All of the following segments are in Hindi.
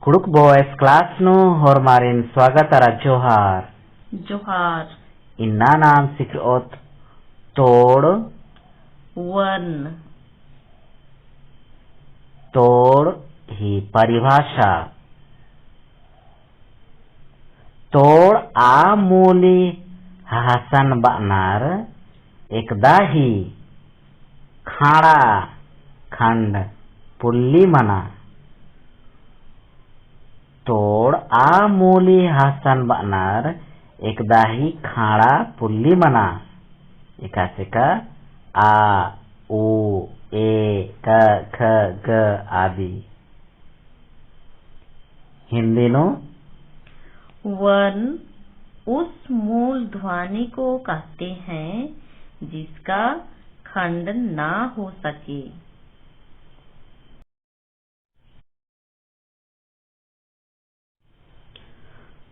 Kuduk Boys Class nu hormarin swagatara Johar. जोहार Inna naam sikrot तोड़ वन तोड़ ही परिभाषा तोड़ आ मूली हासन बानार एकदा ही खाड़ा खंड पुल्ली मना तोड़ आ मूली हासन बानार एकदा ही खाड़ा पुल्ली मना एकासे का आ उ ए क ख ग आदि। हिंदी नो वन उस मूल ध्वनि को कहते हैं जिसका खंड ना हो सके।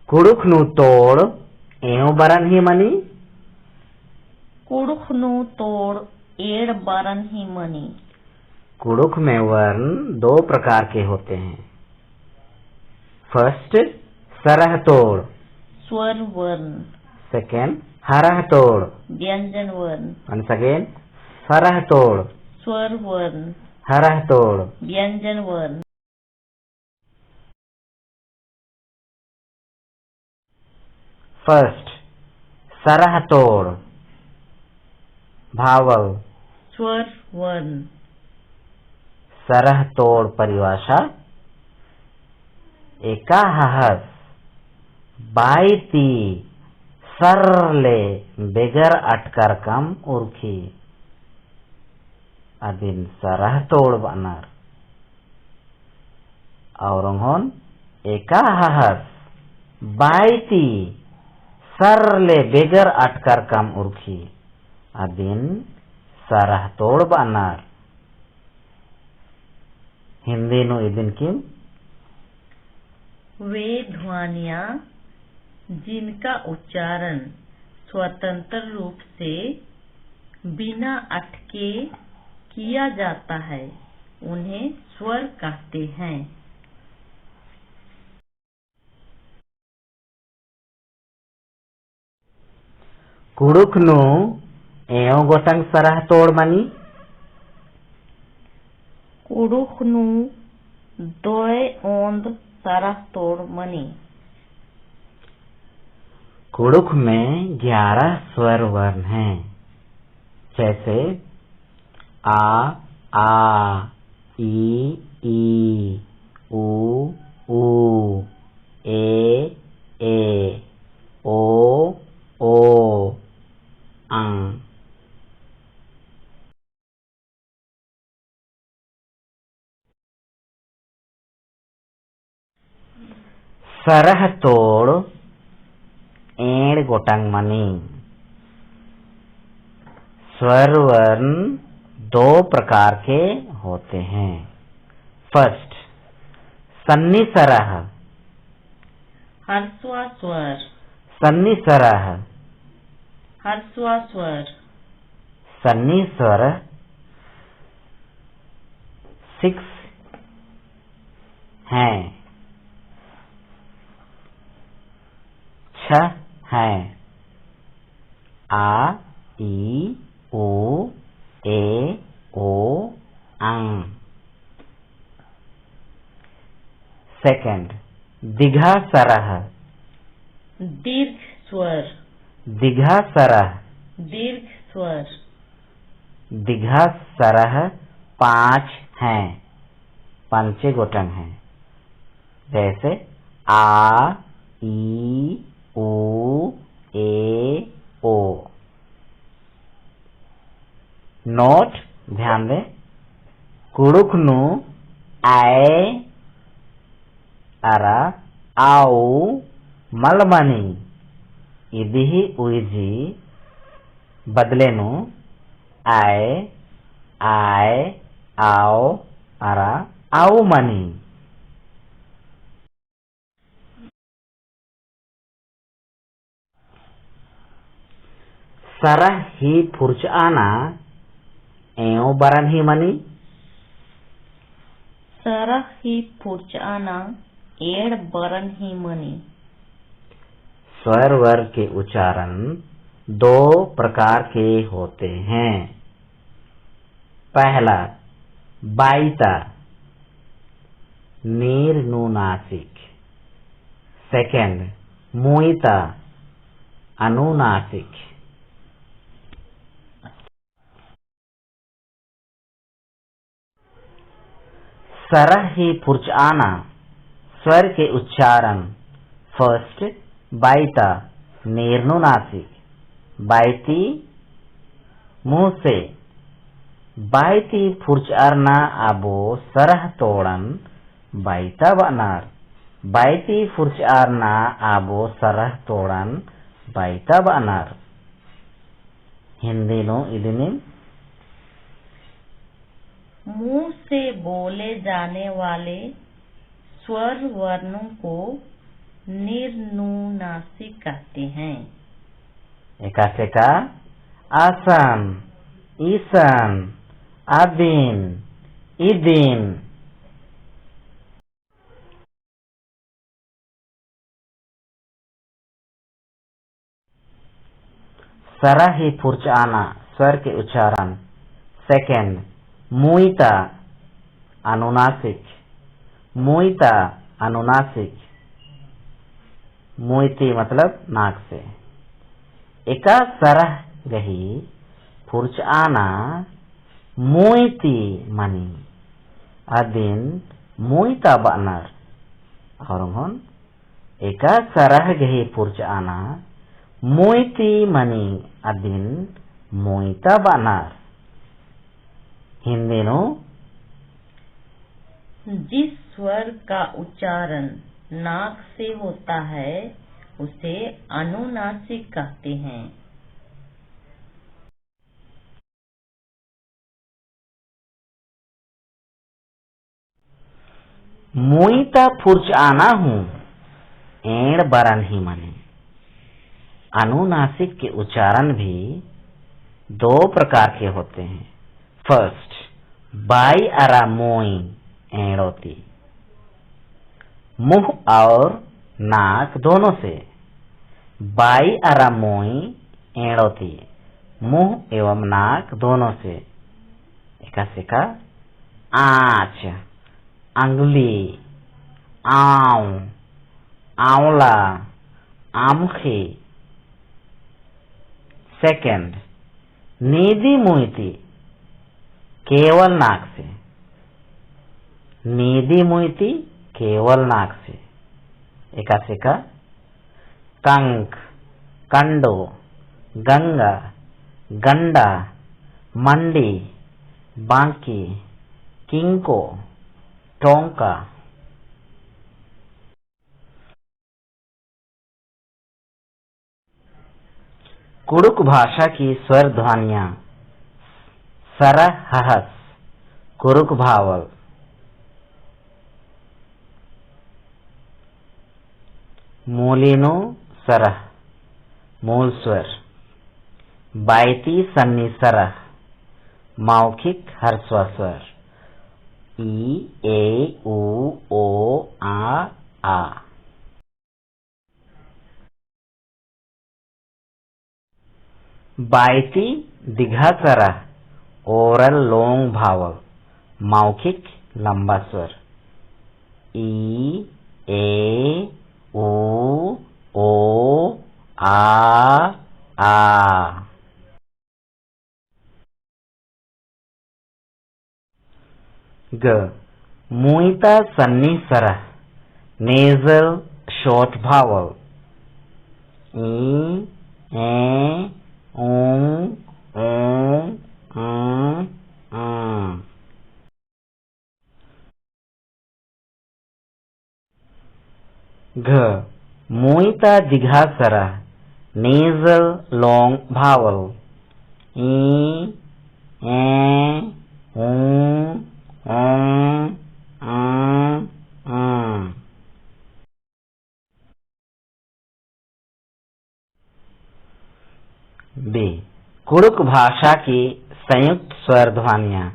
कुड़ुख नु तोड़ एव बरन ही मनी कुड़ुख नु तोड़ एड़ बरन ही मनी। कुड़ुख में वर्ण दो प्रकार के होते हैं। फर्स्ट सरह तोड़, स्वर वर्ण। सेकेंड हरह तोड़। व्यंजन वर्ण। वंस अगेन सरह तोड़, स्वर वर्ण। हरह तोड़। व्यंजन वर्ण। फर्स्ट सरह तोड़ भावल स्वर वर्ण। सरह तोड़ परिभाषा एका हहस बाईती सरले बेगर अटकर कम उर्खी अदिन सरह तोड़ बनर और एका हहस बाईती सरले बेगर अटकर कम उर्खी अदिन सरह तोड़ बनर। हिंदी नु इदिन किम वे ध्वनियाँ जिनका उच्चारण स्वतंत्र रूप से बिना अटके किया जाता है उन्हें स्वर कहते हैं। कुड़ुक नु एव गोटंग सरह तोड़ मनी कुड़ुख नु दोय ओंद सरह तोड़ मनी। कुड़ुख में 11 स्वर वर्ण हैं जैसे आ ई उ ए ओ अं। सरह तोड़ एड़ गोटंग मनी। स्वर वर्ण 2 प्रकार के होते हैं। फर्स्ट सन्नी सरह हर्स्वा स्वर। सन्नी सरह हर्स्वा स्वर। सन्नी स्वर 6 हैं 6 हैं आ ई उ ए ओ अं। सेकंड दिघा सरह दीर्घ स्वर। दिघा सरह दीर्घ स्वर। दिघा सरह 5 हैं पंचे गोटंग हैं जैसे आ ई उ ए ओ। नोट ध्यान दे कुड़ुक नु आए अरा आउ मलमनी इदिही उइजी बदले नु आए आओ अरा आउ मनी। सरह ही फुर्च आना एव बरन ही मनी। सरह ही फुर्च आना एड़ बरन ही मनी। स्वर वर्ग के उच्चारण दो प्रकार के होते हैं। पहला बाईता निर्नुनासिक, सेकंड मुइता अनुनासिक। सरह ही पुरचाना स्वर के उच्चारण फर्स्ट बाईता निर्नुनासिक, बाईती मुंह से, बाईती फुरचारना आबो सरह तोड़न बाईता बानार, बाईती फुरचारना आबो सरह तोड़न बाईता बानार। हिंदी नो इदिनी मुंह से बोले जाने वाले स्वर वर्णों को निर्नुनासिक कहते हैं। एकासेका आसन, ईसन, आदिन, इदिन। सरह ही फुरचाना स्वर के उच्चारण सेकंड मुइता अनुनासिक, मुइता अनुनासिक, मुइती मतलब नाक से। एका सरह गही फुरचाना मुइती मनी अदिन मुइता बानर। और एका सरह गही फुरचाना मुइती मनी अदिन मुइता बानर। हिंदी नो जिस स्वर का उच्चारण नाक से होता है उसे अनुनासिक कहते हैं। मुइता फुरचाना हूँ एड़ बरन ही मने। अनुनासिक के उच्चारण भी दो प्रकार के होते हैं। फर्स्ट बाई अरा मोई एड़ोती, मुंह और नाक दोनों से, बाई अरा मोई एड़ोती मुंह एवं नाक दोनों से। एका आँच, अंगुली, आव, आंवला, आमखी। सेकंड नीदी मुइती केवल नाक से, नीदी मुइती केवल नाक से। एकासेका कंक, कंडो, गंगा, गंडा, मंडी, बांकी, किंको, टोंका। कुड़ुक भाषा की स्वर ध्वनियां सरह हहस कुरुक भावल। मूलिनो सरह मूल स्वर, बायती सन्नी सरह मौखिक हर्स्व स्वर ई ए उ ओ आ। बायती दीघा सरह ओरल लोंग भावल मौखिक लंबा स्वर ई ए उ ओ आ। ग मुइता सन्नी सरह नेजल शॉर्ट भावल ई ए घ मुइता दीघा सरह नेजल लॉन्ग भावल ई ए बी कुड़ुक भाषा की संयुक्त स्वर ध्वनियां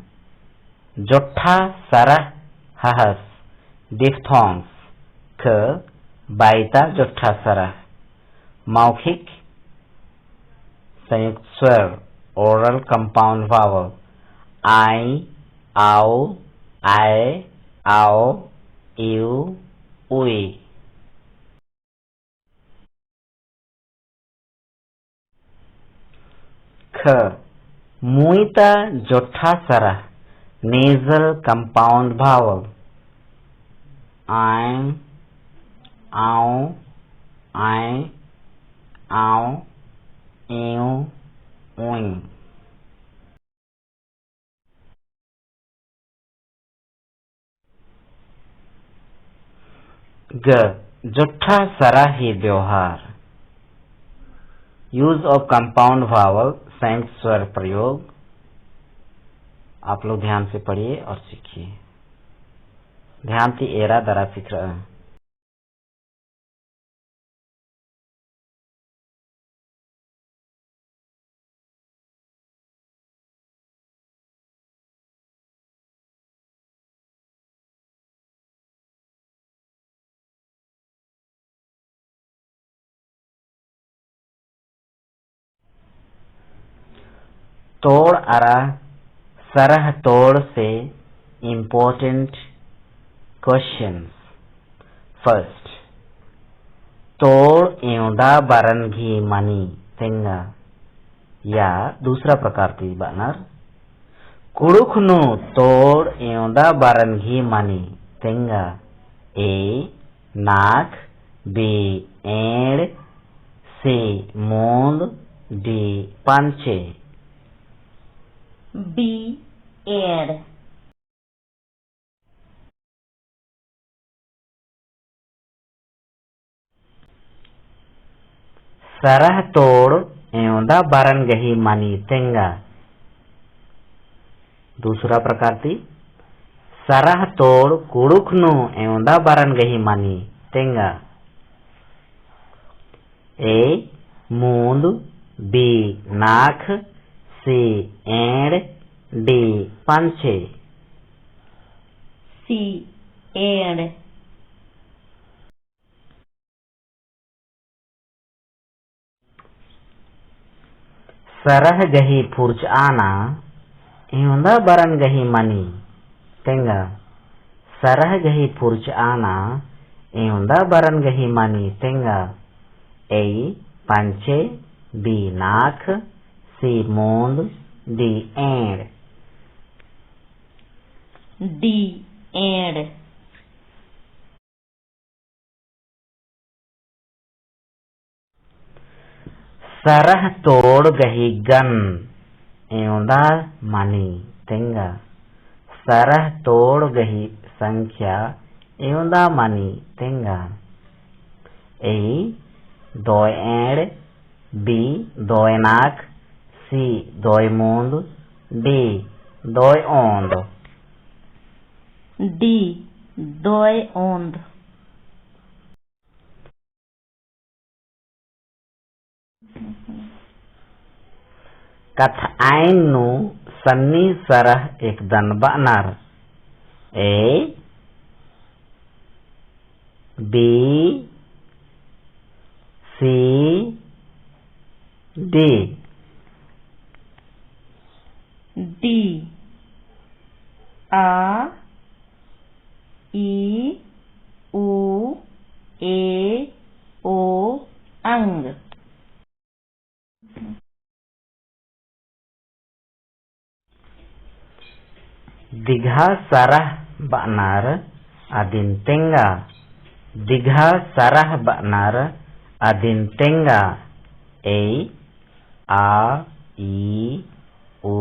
जोठा सरह हहस डिफ्थोंग्स ख बाईता जुट्ठा सरह मौखिक संयुक्त स्वर ओरल कंपाउंड वावल आई आओ आए आओ इउ उई। ख मुईता जुट्ठा सरह नेजल कंपाउंड वावल आए आओ आए आओ इउ उई। ग जुट्ठा सराही व्यवहार यूज ऑफ कंपाउंड वावल संयुक्त स्वर प्रयोग। आप लोग ध्यान से पढ़िए और सीखिए। ध्यान से एरा दरा सीख रहे हैं। तोड़ अरा सरह तोड़ से इम्पोर्टेंट क्वेश्चंस। फर्स्ट, तोड़ एवदा बरन घी मनी तेंगा, या दूसरा प्रकार थी बानर कुड़ुखनु तोड़ एवदा बरन घी मनी तेंगा। ए नाक, बी एड़, सी मूंद, डी पंचे। बी एड़। सरह तोड़ एवदा बरन गही मनी तेंगा। दूसरा प्रकार थी सरह तोड़ कुड़ुखनु एवदा बरन गही मनी तेंगा। ए मूंद, बी नाक, सी एड़, डी पंचे। सी एड़। सरह गही फुर्च आना एवदा बरन गही मनी तेंगा। सरह गही फुर्च आना एवदा बरन गही मनी तेंगा। ए पंचे, बी नाक, सी मूंद, डी एड़। डी एड़। सरह तोड़ गही गन एवदा मनी तेंगा। सरह तोड़ गही संख्या एवदा मनी तेंगा। ए दोय एड़, बी दोय नाक, सी दोय मूंद, डी दोय ओंद। डी दोय ओंद। कथ आइन नु सन्नी सरह एक दन बानर। A B C D. D आ ई उ ए ओ अंग। दिघा सरह बानर अदिन तेंगा। दिघा सरह बानर अदिन तेंगा। ए आ ई उ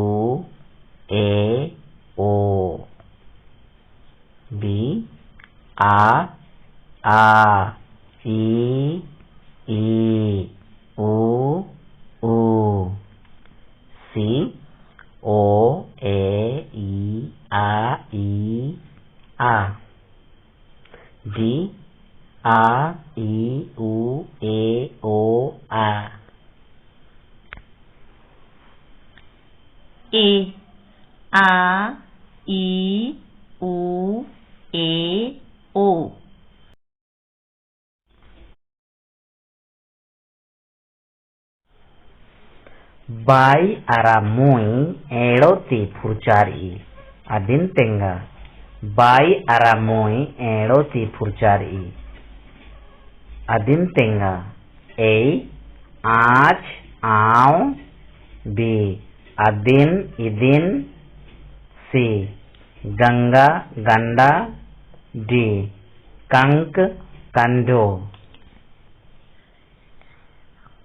ए ओ। बी आ ई उ ऊ। सी ओ ए ई आ। डी आ ई उ ए ओ आ। ए आ ई उ ए ओ। बाई आरा मुई एड़ोती फुरचारी अदिन तेंगा बाई आरा मुई एड़ोती फुरचारी अदिन तेंगा ए आज आओ बी अदिन इदिन सी गंगा गंडा डी कंक कंडो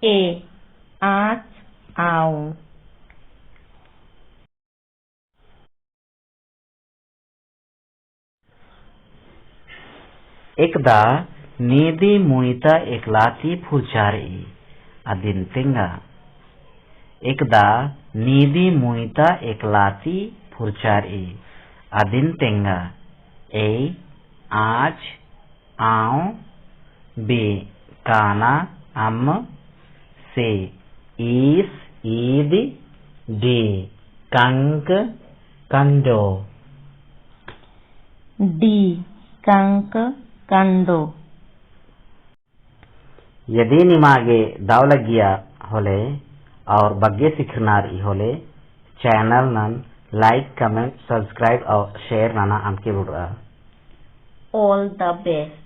ए आज आओ एकदा नीदी मुईता एकलाती फुरचारी अदिन तेंगा एकदा नीदी मुईता एकलाती फुरचारी अदिन तेंगा ए आज आओ बी काना अम्म से ईस ईद डी कंक कंडो डी कंक कंडो यदि निमागे दावलगिया होले और बग्गे सिखनार होले चैनल नन लाइक कमेंट सब्सक्राइब और शेयर नाना आमके बुड़ा ऑल द बेस्ट।